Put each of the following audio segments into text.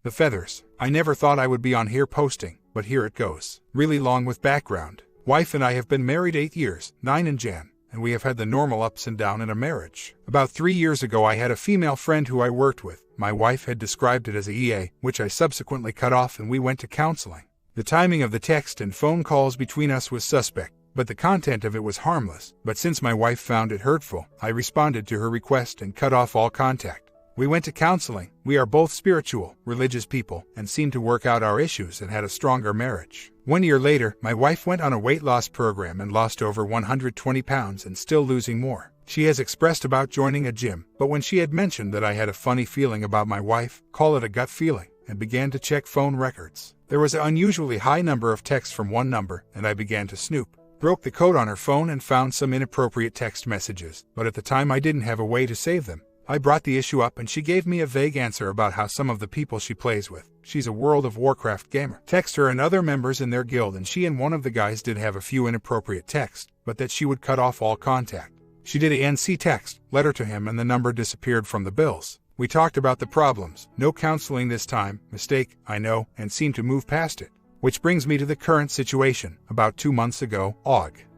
The feathers. I never thought I would be on here posting, but here it goes. Really long with background. Wife and I have been married 8 years, 9 in Jan, and we have had the normal ups and downs in a marriage. About 3 years ago I had a female friend who I worked with. My wife had described it as a EA, which I subsequently cut off, and we went to counseling. The timing of the text and phone calls between us was suspect, but the content of it was harmless. But since my wife found it hurtful, I responded to her request and cut off all contact. We went to counseling. We are both spiritual, religious people, and seemed to work out our issues and had a stronger marriage. 1 year later, my wife went on a weight loss program and lost over 120 pounds and still losing more. She has expressed about joining a gym, but when she had mentioned that I had a funny feeling about my wife, call it a gut feeling, and began to check phone records, there was an unusually high number of texts from one number, and I began to snoop. Broke the code on her phone and found some inappropriate text messages, but at the time I didn't have a way to save them. I brought the issue up and she gave me a vague answer about how some of the people she plays with, she's a World of Warcraft gamer, text her and other members in their guild, and she and one of the guys did have a few inappropriate texts, but that she would cut off all contact. She did a NC text, letter to him, and the number disappeared from the bills. We talked about the problems, no counseling this time, mistake, I know, and seemed to move past it. Which brings me to the current situation. About 2 months ago,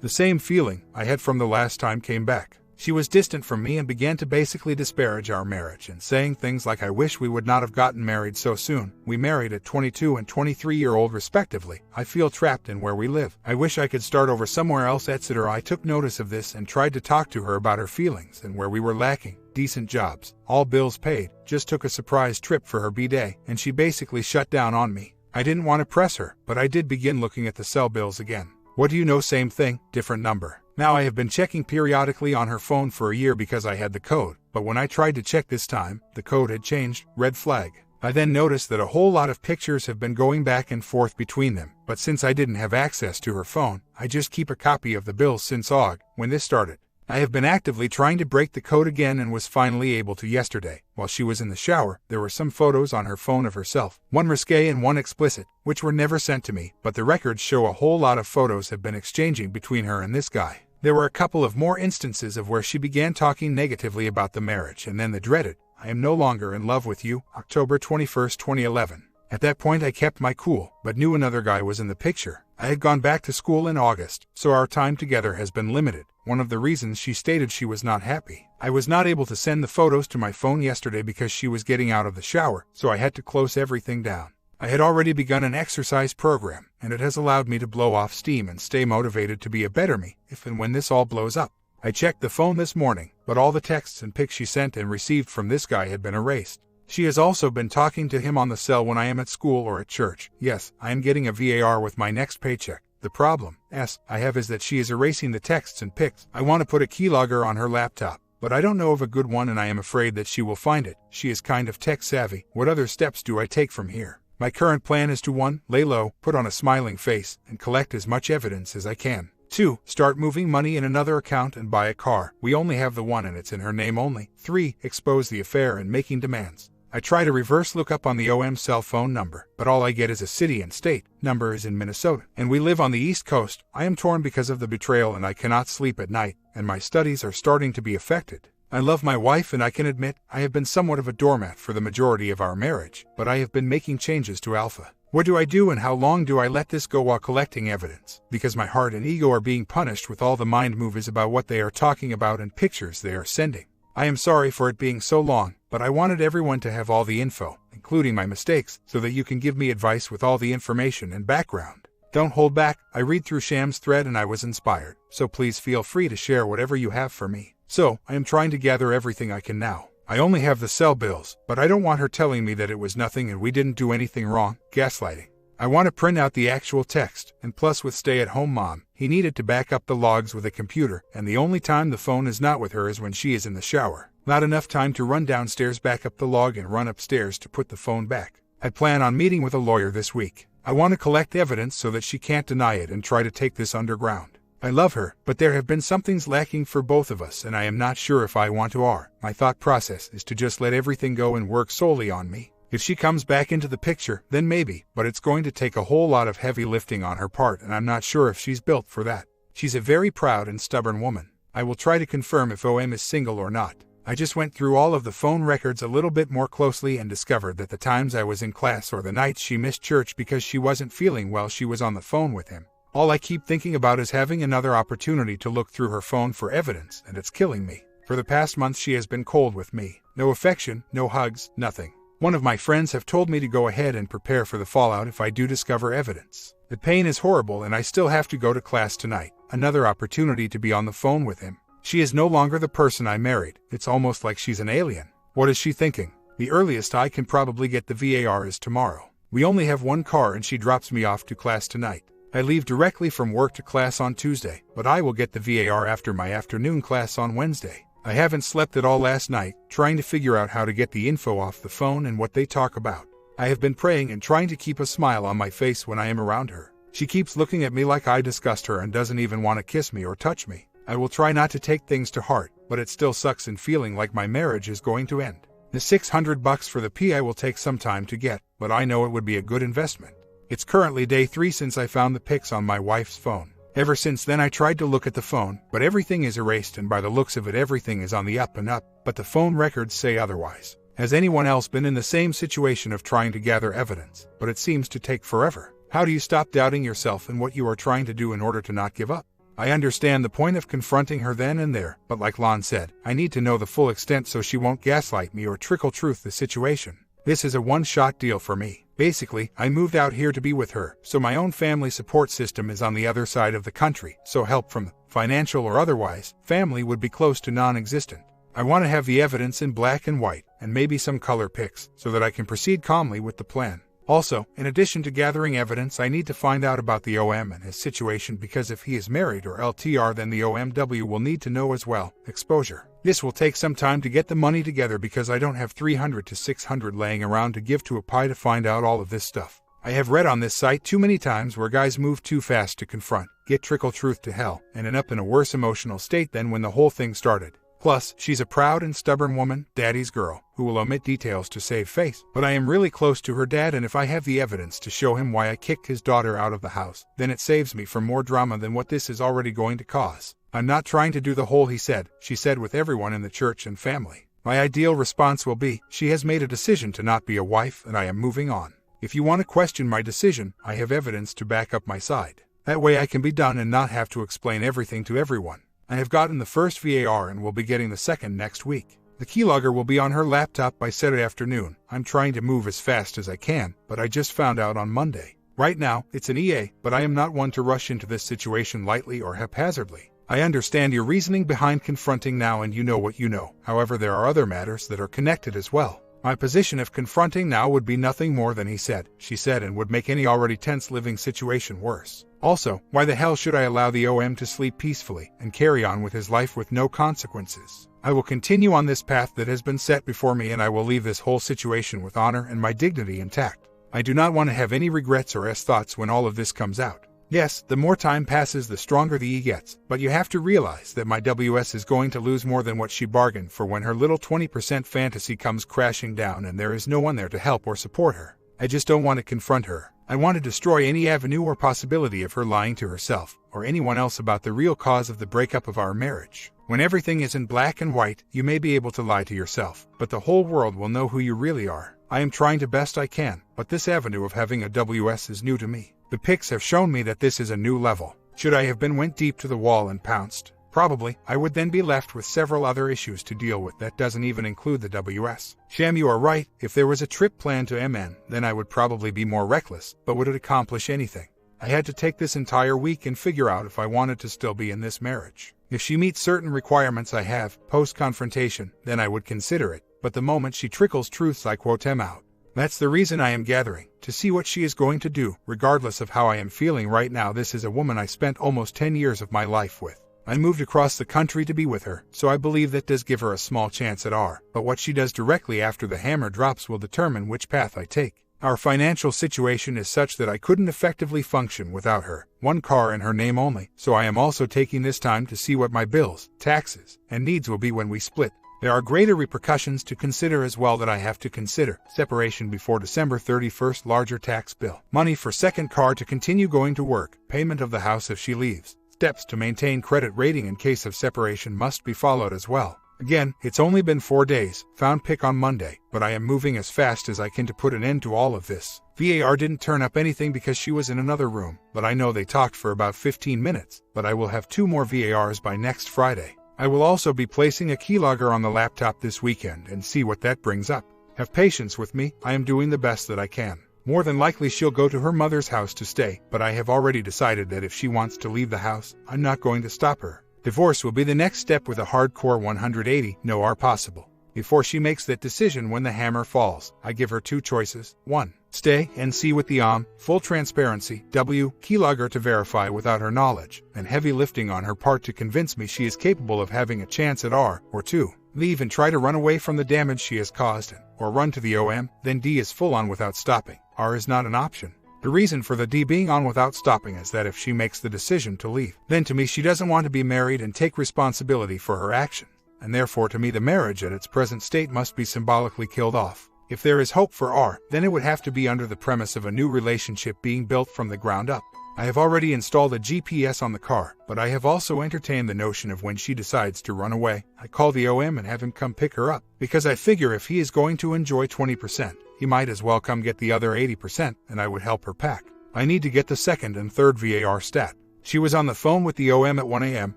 the same feeling I had from the last time came back. She was distant from me and began to basically disparage our marriage and saying things like, I wish we would not have gotten married so soon. We married at 22 and 23-year-old respectively. I feel trapped in where we live. I wish I could start over somewhere else, etc. I took notice of this and tried to talk to her about her feelings and where we were lacking. Decent jobs, all bills paid, just took a surprise trip for her B-day, and she basically shut down on me. I didn't want to press her, but I did begin looking at the cell bills again. What do you know, same thing, different number. Now I have been checking periodically on her phone for a year because I had the code, but when I tried to check this time, the code had changed, red flag. I then noticed that a whole lot of pictures have been going back and forth between them, but since I didn't have access to her phone, I just keep a copy of the bills since when this started. I have been actively trying to break the code again and was finally able to yesterday. While she was in the shower, there were some photos on her phone of herself, one risque and one explicit, which were never sent to me, but the records show a whole lot of photos have been exchanging between her and this guy. There were a couple of more instances of where she began talking negatively about the marriage, and then the dreaded, I am no longer in love with you, October 21, 2011. At that point I kept my cool, but knew another guy was in the picture. I had gone back to school in August, so our time together has been limited. One of the reasons she stated she was not happy. I was not able to send the photos to my phone yesterday because she was getting out of the shower, so I had to close everything down. I had already begun an exercise program, and it has allowed me to blow off steam and stay motivated to be a better me, if and when this all blows up. I checked the phone this morning, but all the texts and pics she sent and received from this guy had been erased. She has also been talking to him on the cell when I am at school or at church. Yes, I am getting a VAR with my next paycheck. The problem, I have is that she is erasing the texts and pics. I want to put a keylogger on her laptop, but I don't know of a good one and I am afraid that she will find it. She is kind of tech savvy. What other steps do I take from here? My current plan is to 1. Lay low, put on a smiling face, and collect as much evidence as I can. 2. Start moving money in another account and buy a car. We only have the one and it's in her name only. 3. Expose the affair and making demands. I try to reverse look up on the cell phone number, but all I get is a city and state. Number is in Minnesota, and we live on the East Coast. I am torn because of the betrayal and I cannot sleep at night, and my studies are starting to be affected. I love my wife and I can admit I have been somewhat of a doormat for the majority of our marriage, but I have been making changes to Alpha. What do I do and how long do I let this go while collecting evidence? Because my heart and ego are being punished with all the mind movies about what they are talking about and pictures they are sending. I am sorry for it being so long, but I wanted everyone to have all the info, including my mistakes, so that you can give me advice with all the information and background. Don't hold back. I read through Sham's thread and I was inspired, so please feel free to share whatever you have for me. So, I am trying to gather everything I can now. I only have the cell bills, but I don't want her telling me that it was nothing and we didn't do anything wrong, gaslighting. I want to print out the actual text, and plus with stay-at-home mom, he needed to back up the logs with a computer, and the only time the phone is not with her is when she is in the shower. Not enough time to run downstairs, back up the log, and run upstairs to put the phone back. I plan on meeting with a lawyer this week. I want to collect evidence so that she can't deny it and try to take this underground. I love her, but there have been some things lacking for both of us and I am not sure if I want to. My thought process is to just let everything go and work solely on me. If she comes back into the picture, then maybe, but it's going to take a whole lot of heavy lifting on her part and I'm not sure if she's built for that. She's a very proud and stubborn woman. I will try to confirm if is single or not. I just went through all of the phone records a little bit more closely and discovered that the times I was in class or the nights she missed church because she wasn't feeling well, she was on the phone with him. All I keep thinking about is having another opportunity to look through her phone for evidence, and it's killing me. For the past month she has been cold with me. No affection, no hugs, nothing. One of my friends have told me to go ahead and prepare for the fallout if I do discover evidence. The pain is horrible and I still have to go to class tonight. Another opportunity to be on the phone with him. She is no longer the person I married. It's almost like she's an alien. What is she thinking? The earliest I can probably get the VAR is tomorrow. We only have one car and she drops me off to class tonight. I leave directly from work to class on Tuesday, but I will get the VAR after my afternoon class on Wednesday. I haven't slept at all last night, trying to figure out how to get the info off the phone and what they talk about. I have been praying and trying to keep a smile on my face when I am around her. She keeps looking at me like I disgust her and doesn't even want to kiss me or touch me. I will try not to take things to heart, but it still sucks in feeling like my marriage is going to end. The $600 for the PI will take some time to get, but I know it would be a good investment. It's currently day 3 since I found the pics on my wife's phone. Ever since then I tried to look at the phone, but everything is erased and by the looks of it everything is on the up and up, but the phone records say otherwise. Has anyone else been in the same situation of trying to gather evidence, but it seems to take forever? How do you stop doubting yourself and what you are trying to do in order to not give up? I understand the point of confronting her then and there, but like Lon said, I need to know the full extent so she won't gaslight me or trickle truth the situation. This is a one-shot deal for me. Basically, I moved out here to be with her, so my own family support system is on the other side of the country, so help from financial or otherwise, family would be close to non-existent. I want to have the evidence in black and white, and maybe some color pics, so that I can proceed calmly with the plan. Also, in addition to gathering evidence, I need to find out about the OM and his situation because if he is married or LTR then the OMW will need to know as well. Exposure. This will take some time to get the money together because I don't have 300 to 600 laying around to give to a PI to find out all of this stuff. I have read on this site too many times where guys move too fast to confront, get trickle truth to hell, and end up in a worse emotional state than when the whole thing started. Plus, she's a proud and stubborn woman, daddy's girl, who will omit details to save face. But I am really close to her dad and if I have the evidence to show him why I kicked his daughter out of the house, then it saves me from more drama than what this is already going to cause. I'm not trying to do the whole he said, she said with everyone in the church and family. My ideal response will be, she has made a decision to not be a wife and I am moving on. If you want to question my decision, I have evidence to back up my side. That way I can be done and not have to explain everything to everyone. I have gotten the first VAR and will be getting the second next week. The keylogger will be on her laptop by Saturday afternoon. I'm trying to move as fast as I can, but I just found out on Monday. Right now, it's an EA, but I am not one to rush into this situation lightly or haphazardly. I understand your reasoning behind confronting now and you know what you know. However, there are other matters that are connected as well. My position of confronting now would be nothing more than he said, she said, and would make any already tense living situation worse. Also, why the hell should I allow the OM to sleep peacefully and carry on with his life with no consequences? I will continue on this path that has been set before me and I will leave this whole situation with honor and my dignity intact. I do not want to have any regrets or thoughts when all of this comes out. Yes, the more time passes the stronger the E gets, but you have to realize that my WS is going to lose more than what she bargained for when her little 20% fantasy comes crashing down and there is no one there to help or support her. I just don't want to confront her. I want to destroy any avenue or possibility of her lying to herself or anyone else about the real cause of the breakup of our marriage. When everything is in black and white, you may be able to lie to yourself, but the whole world will know who you really are. I am trying the best I can, but this avenue of having a WS is new to me. The pics have shown me that this is a new level. Should I have went deep to the wall and pounced? Probably, I would then be left with several other issues to deal with that doesn't even include the WS. Sham, you are right, if there was a trip planned to MN, then I would probably be more reckless, but would it accomplish anything? I had to take this entire week and figure out if I wanted to still be in this marriage. If she meets certain requirements I have, post-confrontation, then I would consider it, but the moment she trickles truths I quote them out. That's the reason I am gathering, to see what she is going to do, regardless of how I am feeling right now. This is a woman I spent almost 10 years of my life with. I moved across the country to be with her, so I believe that does give her a small chance at R, but what she does directly after the hammer drops will determine which path I take. Our financial situation is such that I couldn't effectively function without her. One car in her name only, so I am also taking this time to see what my bills, taxes, and needs will be when we split. There are greater repercussions to consider as well that I have to consider. Separation before December 31st, larger tax bill. Money for second car to continue going to work. Payment of the house if she leaves. Steps to maintain credit rating in case of separation must be followed as well. Again, it's only been 4 days, found PIC on Monday, but I am moving as fast as I can to put an end to all of this. VAR didn't turn up anything because she was in another room, but I know they talked for about 15 minutes, but I will have 2 more VARs by next Friday. I will also be placing a keylogger on the laptop this weekend and see what that brings up. Have patience with me, I am doing the best that I can. More than likely she'll go to her mother's house to stay, but I have already decided that if she wants to leave the house, I'm not going to stop her. Divorce will be the next step with a hardcore 180 no are possible. Before she makes that decision when the hammer falls, I give her 2 choices. 1. Stay and see with the full transparency, keylogger to verify without her knowledge, and heavy lifting on her part to convince me she is capable of having a chance at R, or 2. Leave and try to run away from the damage she has caused or run to the then D is full on without stopping. R is not an option. The reason for the D being on without stopping is that if she makes the decision to leave, then to me she doesn't want to be married and take responsibility for her actions, and therefore to me the marriage at its present state must be symbolically killed off. If there is hope for R, then it would have to be under the premise of a new relationship being built from the ground up. I have already installed a GPS on the car, but I have also entertained the notion of when she decides to run away, I call the and have him come pick her up, because I figure if he is going to enjoy 20%, he might as well come get the other 80%, and I would help her pack. I need to get the second and third VAR stat. She was on the phone with the at 1 a.m.,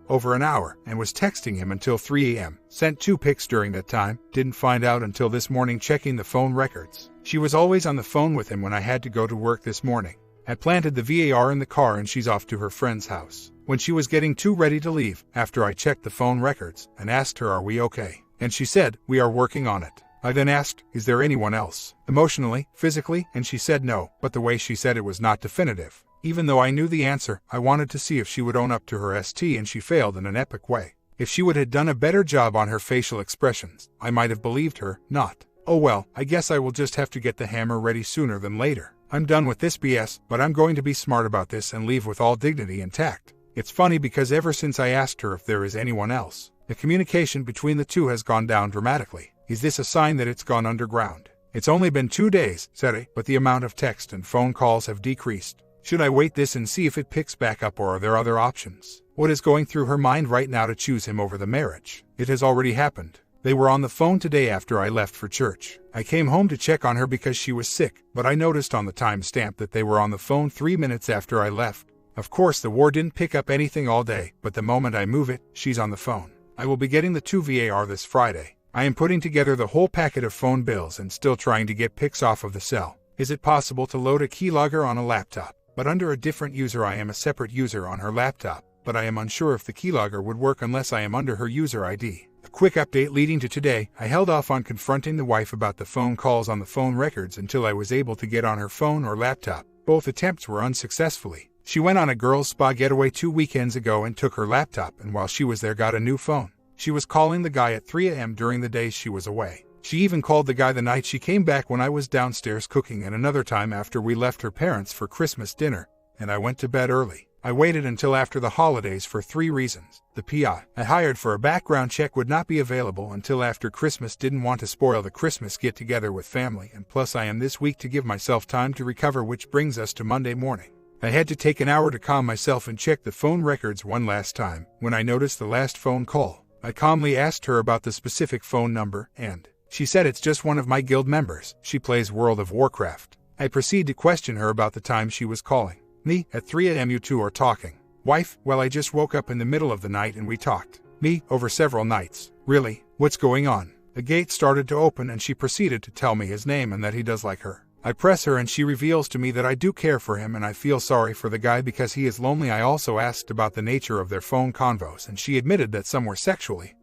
over an hour, and was texting him until 3 a.m., sent 2 pics during that time, didn't find out until this morning checking the phone records. She was always on the phone with him when I had to go to work this morning. I planted the VAR in the car and she's off to her friend's house. When she was getting too ready to leave, after I checked the phone records, and asked her are we okay, and she said, we are working on it. I then asked, is there anyone else, emotionally, physically, and she said no, but the way she said it was not definitive. Even though I knew the answer, I wanted to see if she would own up to her ST, and she failed in an epic way. If she would have done a better job on her facial expressions, I might have believed her, not. Oh well, I guess I will just have to get the hammer ready sooner than later. I'm done with this BS, but I'm going to be smart about this and leave with all dignity and tact. It's funny because ever since I asked her if there is anyone else, the communication between the two has gone down dramatically. Is this a sign that it's gone underground? It's only been 2 days, said I, but the amount of text and phone calls have decreased. Should I wait this and see if it picks back up, or are there other options? What is going through her mind right now to choose him over the marriage? It has already happened. They were on the phone today after I left for church. I came home to check on her because she was sick, but I noticed on the timestamp that they were on the phone 3 minutes after I left. Of course the war didn't pick up anything all day, but the moment I move it, she's on the phone. I will be getting the 2 VAR this Friday. I am putting together the whole packet of phone bills and still trying to get pics off of the cell. Is it possible to load a keylogger on a laptop, but under a different user? I am a separate user on her laptop, but I am unsure if the keylogger would work unless I am under her user ID. A quick update leading to today, I held off on confronting the wife about the phone calls on the phone records until I was able to get on her phone or laptop. Both attempts were unsuccessfully. She went on a girls' spa getaway 2 weekends ago and took her laptop, and while she was there got a new phone. She was calling the guy at 3 a.m. during the days she was away. She even called the guy the night she came back when I was downstairs cooking, and another time after we left her parents for Christmas dinner, and I went to bed early. I waited until after the holidays for 3 reasons. The PI I hired for a background check would not be available until after Christmas, didn't want to spoil the Christmas get-together with family, and plus I am this week to give myself time to recover, which brings us to Monday morning. I had to take an hour to calm myself and check the phone records one last time. When I noticed the last phone call, I calmly asked her about the specific phone number, and she said it's just one of my guild members. She plays World of Warcraft. I proceed to question her about the time she was calling. Me, at 3 a.m. you two are talking. Wife, well I just woke up in the middle of the night and we talked. Me, over several nights. Really? What's going on? The gate started to open and she proceeded to tell me his name and that he does like her. I press her and she reveals to me that I do care for him and I feel sorry for the guy because he is lonely. I also asked about the nature of their phone convos and she admitted that some were sexually,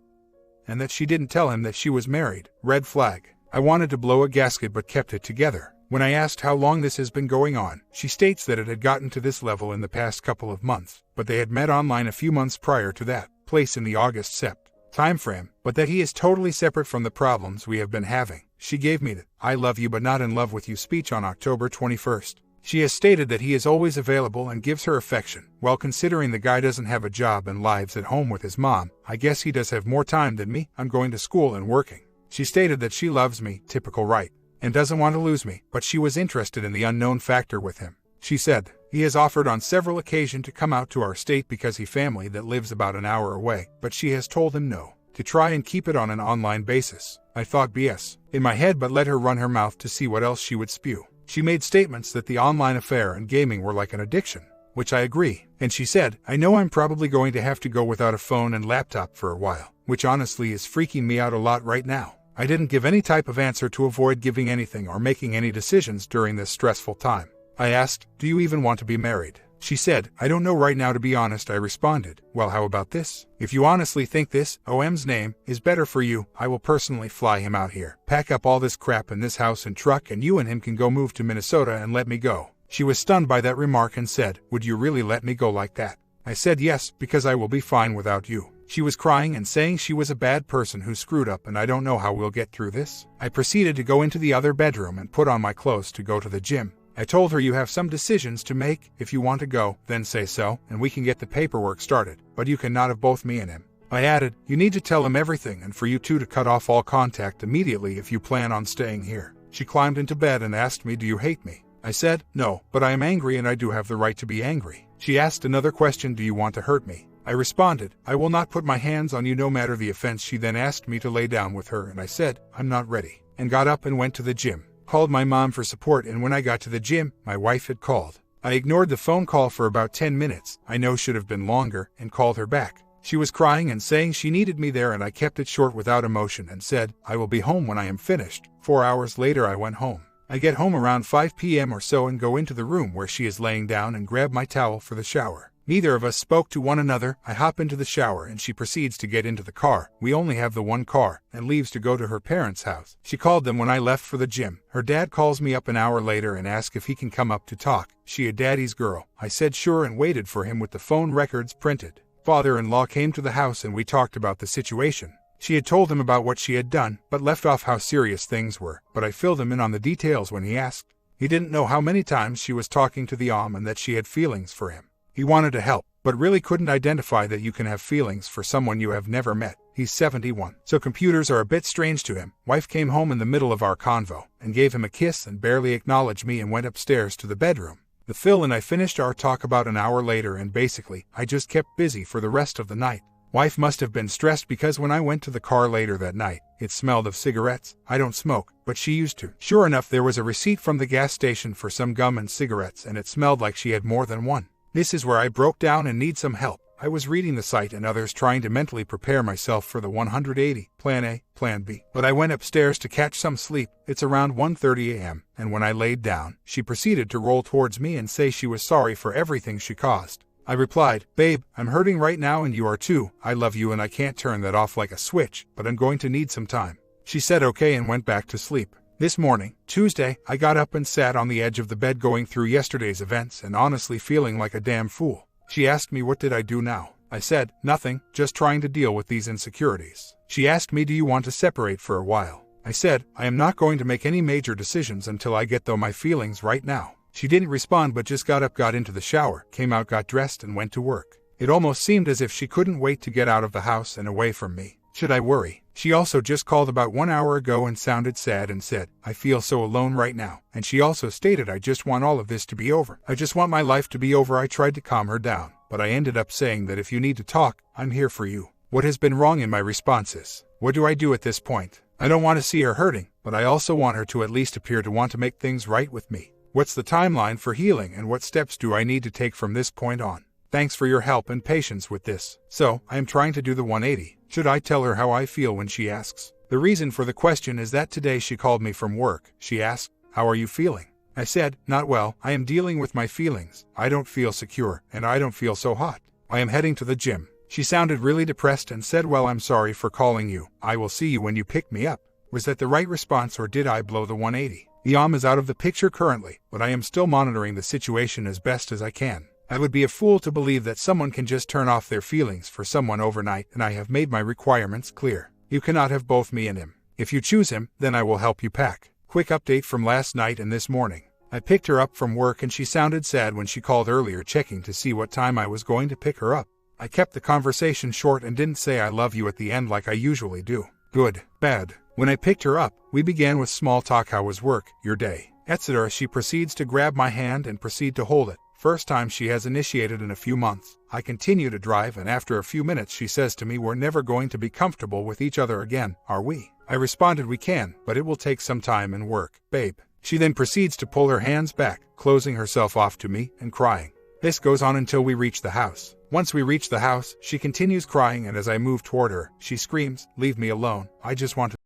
and that she didn't tell him that she was married. Red flag. I wanted to blow a gasket but kept it together. When I asked how long this has been going on, she states that it had gotten to this level in the past couple of months, but they had met online a few months prior to that, place in the August-Sept timeframe, but that he is totally separate from the problems we have been having. She gave me the I love you but not in love with you speech on October 21st. She has stated that he is always available and gives her affection. Well, considering the guy doesn't have a job and lives at home with his mom, I guess he does have more time than me. I'm going to school and working. She stated that she loves me, typical right, and doesn't want to lose me, but she was interested in the unknown factor with him. She said, he has offered on several occasions to come out to our state because he family that lives about an hour away, but she has told him no. to try and keep it on an online basis. I thought BS in my head but let her run her mouth to see what else she would spew. She made statements that the online affair and gaming were like an addiction, which I agree, and she said, I know I'm probably going to have to go without a phone and laptop for a while, which honestly is freaking me out a lot right now. I didn't give any type of answer to avoid giving anything or making any decisions during this stressful time. I asked, do you even want to be married? She said, I don't know right now to be honest. I responded, well, how about this? If you honestly think this, OM's name, is better for you, I will personally fly him out here, pack up all this crap in this house and truck, and you and him can go move to Minnesota and let me go. She was stunned by that remark and said, would you really let me go like that? I said yes, because I will be fine without you. She was crying and saying she was a bad person who screwed up and I don't know how we'll get through this. I proceeded to go into the other bedroom and put on my clothes to go to the gym. I told her you have some decisions to make. If you want to go, then say so, and we can get the paperwork started, but you cannot have both me and him. I added, you need to tell him everything and for you two to cut off all contact immediately if you plan on staying here. She climbed into bed and asked me, do you hate me? I said, no, but I am angry and I do have the right to be angry. She asked another question, do you want to hurt me? I responded, I will not put my hands on you no matter the offense. She then asked me to lay down with her and I said, I'm not ready, and got up and went to the gym. Called my mom for support, and when I got to the gym, my wife had called. I ignored the phone call for about 10 minutes, I know should have been longer, and called her back. She was crying and saying she needed me there and I kept it short without emotion and said, I will be home when I am finished. 4 hours later I went home. I get home around 5 p.m. or so and go into the room where she is laying down and grab my towel for the shower. Neither of us spoke to one another. I hop into the shower and she proceeds to get into the car. We only have the one car, and leaves to go to her parents' house. She called them when I left for the gym. Her dad calls me up an hour later and asks if he can come up to talk. She a daddy's girl. I said sure and waited for him with the phone records printed. Father-in-law came to the house and we talked about the situation. She had told him about what she had done, but left off how serious things were, but I filled him in on the details when he asked. He didn't know how many times she was talking to the and that she had feelings for him. He wanted to help, but really couldn't identify that you can have feelings for someone you have never met. He's 71, so computers are a bit strange to him. Wife came home in the middle of our convo, and gave him a kiss and barely acknowledged me and went upstairs to the bedroom. The Phil and I finished our talk about an hour later and basically, I just kept busy for the rest of the night. Wife must have been stressed because when I went to the car later that night, it smelled of cigarettes. I don't smoke, but she used to. Sure enough, there was a receipt from the gas station for some gum and cigarettes and it smelled like she had more than one. This is where I broke down and need some help. I was reading the site and others trying to mentally prepare myself for the 180, plan A, plan B. But I went upstairs to catch some sleep. It's around 1:30 a.m., and when I laid down, she proceeded to roll towards me and say she was sorry for everything she caused. I replied, babe, I'm hurting right now and you are too. I love you and I can't turn that off like a switch, but I'm going to need some time. She said okay and went back to sleep. This morning, Tuesday, I got up and sat on the edge of the bed going through yesterday's events and honestly feeling like a damn fool. She asked me what did I do now. I said, nothing, just trying to deal with these insecurities. She asked me, do you want to separate for a while? I said, I am not going to make any major decisions until I get my feelings right now. She didn't respond but just got up, got into the shower, came out, got dressed and went to work. It almost seemed as if she couldn't wait to get out of the house and away from me. Should I worry? She also just called about 1 hour ago and sounded sad and said, I feel so alone right now. And she also stated, I just want all of this to be over. I just want my life to be over. I tried to calm her down, but I ended up saying that if you need to talk, I'm here for you. What has been wrong in my responses? What do I do at this point? I don't want to see her hurting, but I also want her to at least appear to want to make things right with me. What's the timeline for healing and what steps do I need to take from this point on? Thanks for your help and patience with this. So, I am trying to do the 180. Should I tell her how I feel when she asks? The reason for the question is that today she called me from work. She asked, how are you feeling? I said, not well. I am dealing with my feelings. I don't feel secure, and I don't feel so hot. I am heading to the gym. She sounded really depressed and said, well, I'm sorry for calling you. I will see you when you pick me up. Was that the right response or did I blow the 180? The is out of the picture currently, but I am still monitoring the situation as best as I can. I would be a fool to believe that someone can just turn off their feelings for someone overnight, and I have made my requirements clear. You cannot have both me and him. If you choose him, then I will help you pack. Quick update from last night and this morning. I picked her up from work and she sounded sad when she called earlier, checking to see what time I was going to pick her up. I kept the conversation short and didn't say I love you at the end like I usually do. Good, bad. When I picked her up, we began with small talk. How was work, your day, etc. She proceeds to grab my hand and proceed to hold it. First time she has initiated in a few months. I continue to drive, and after a few minutes she says to me, we're never going to be comfortable with each other again, are we? I responded, we can, but it will take some time and work, babe. She then proceeds to pull her hands back, closing herself off to me and crying. This goes on until we reach the house. Once we reach the house, she continues crying, and as I move toward her, she screams, leave me alone, I just want to.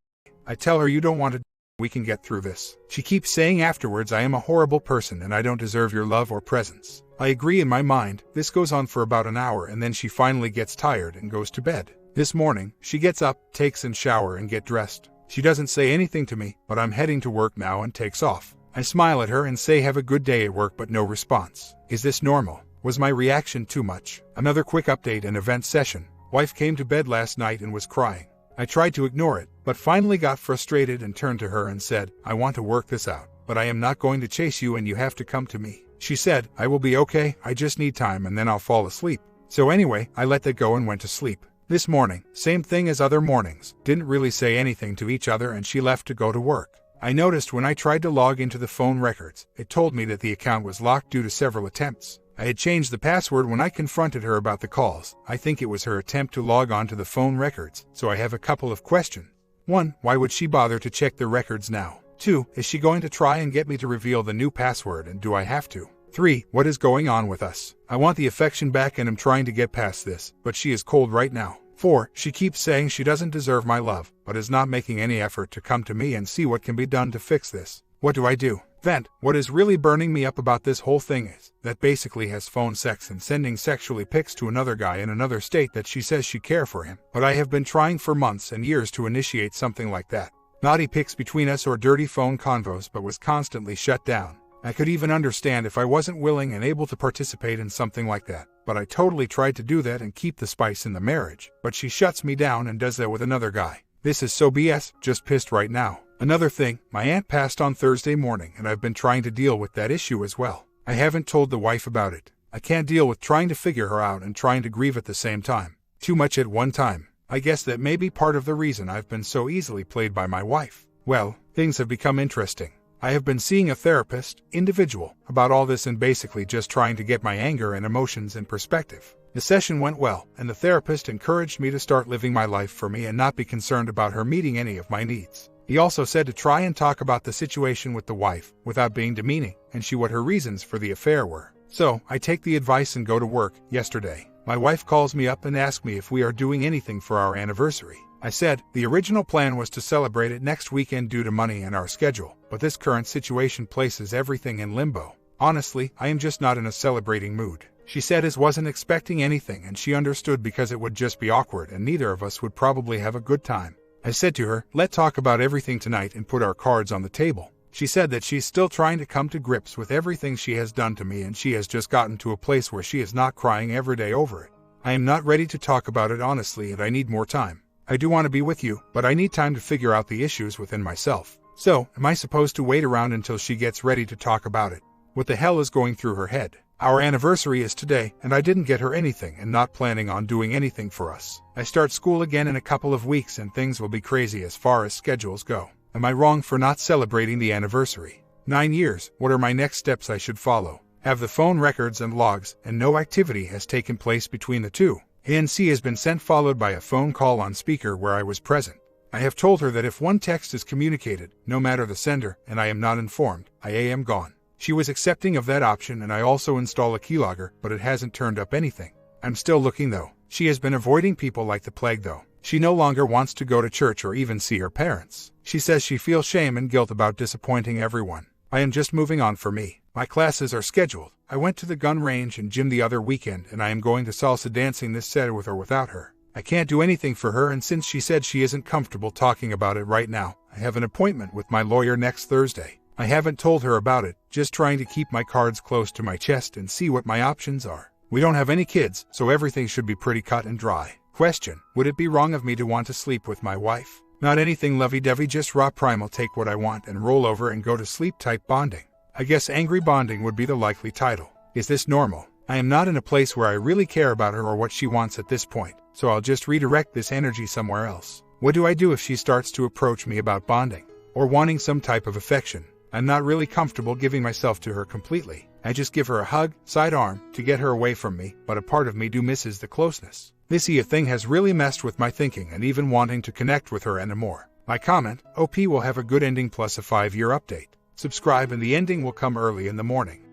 I tell her, you don't want to. We can get through this. She keeps saying afterwards, I am a horrible person and I don't deserve your love or presence. I agree in my mind. This goes on for about an hour, and then she finally gets tired and goes to bed. This morning, she gets up, takes a shower and get dressed. She doesn't say anything to me, but I'm heading to work now and takes off. I smile at her and say have a good day at work, but no response. Is this normal? Was my reaction too much? Another quick update and event session. Wife came to bed last night and was crying. I tried to ignore it, but finally got frustrated and turned to her and said, I want to work this out, but I am not going to chase you and you have to come to me. She said, I will be okay, I just need time and then I'll fall asleep. So anyway, I let that go and went to sleep. This morning, same thing as other mornings, didn't really say anything to each other and she left to go to work. I noticed when I tried to log into the phone records, it told me that the account was locked due to several attempts. I had changed the password when I confronted her about the calls. I think it was her attempt to log on to the phone records, so I have a couple of questions. 1. Why would she bother to check the records now? 2. Is she going to try and get me to reveal the new password, and do I have to? 3. What is going on with us? I want the affection back and am trying to get past this, but she is cold right now. 4. She keeps saying she doesn't deserve my love, but is not making any effort to come to me and see what can be done to fix this. What do I do? Vent. What is really burning me up about this whole thing is that basically has phone sex and sending sexually pics to another guy in another state that she says she care for him, but I have been trying for months and years to initiate something like that. Naughty pics between us or dirty phone convos, but was constantly shut down. I could even understand if I wasn't willing and able to participate in something like that, but I totally tried to do that and keep the spice in the marriage, but she shuts me down and does that with another guy. This is so BS, just pissed right now. Another thing, my aunt passed on Thursday morning and I've been trying to deal with that issue as well. I haven't told the wife about it. I can't deal with trying to figure her out and trying to grieve at the same time. Too much at one time. I guess that may be part of the reason I've been so easily played by my wife. Well, things have become interesting. I have been seeing a therapist, individual, about all this and basically just trying to get my anger and emotions in perspective. The session went well, and the therapist encouraged me to start living my life for me and not be concerned about her meeting any of my needs. He also said to try and talk about the situation with the wife, without being demeaning, and see what her reasons for the affair were. So, I take the advice and go to work. Yesterday, my wife calls me up and asks me if we are doing anything for our anniversary. I said, the original plan was to celebrate it next weekend due to money and our schedule, but this current situation places everything in limbo. Honestly, I am just not in a celebrating mood. She said as wasn't expecting anything and she understood because it would just be awkward and neither of us would probably have a good time. I said to her, let's talk about everything tonight and put our cards on the table. She said that she's still trying to come to grips with everything she has done to me and she has just gotten to a place where she is not crying every day over it. I am not ready to talk about it honestly and I need more time. I do want to be with you, but I need time to figure out the issues within myself. So, am I supposed to wait around until she gets ready to talk about it? What the hell is going through her head? Our anniversary is today, and I didn't get her anything and not planning on doing anything for us. I start school again in a couple of weeks and things will be crazy as far as schedules go. Am I wrong for not celebrating the anniversary? 9 years, what are my next steps I should follow? Have the phone records and logs, and no activity has taken place between the two. ANC has been sent followed by a phone call on speaker where I was present. I have told her that if one text is communicated, no matter the sender, and I am not informed, I am gone. She was accepting of that option and I also install a keylogger, but it hasn't turned up anything. I'm still looking though. She has been avoiding people like the plague though. She no longer wants to go to church or even see her parents. She says she feels shame and guilt about disappointing everyone. I am just moving on for me. My classes are scheduled. I went to the gun range and gym the other weekend and I am going to salsa dancing this set with or without her. I can't do anything for her and since she said she isn't comfortable talking about it right now, I have an appointment with my lawyer next Thursday. I haven't told her about it, just trying to keep my cards close to my chest and see what my options are. We don't have any kids, so everything should be pretty cut and dry. Question: would it be wrong of me to want to sleep with my wife? Not anything lovey-dovey, just raw primal take what I want and roll over and go to sleep type bonding. I guess angry bonding would be the likely title. Is this normal? I am not in a place where I really care about her or what she wants at this point, so I'll just redirect this energy somewhere else. What do I do if she starts to approach me about bonding? Or wanting some type of affection? I'm not really comfortable giving myself to her completely. I just give her a hug, sidearm, to get her away from me, but a part of me do misses the closeness. This here thing has really messed with my thinking and even wanting to connect with her and more. My comment, OP will have a good ending plus a 5-year update. Subscribe and the ending will come early in the morning.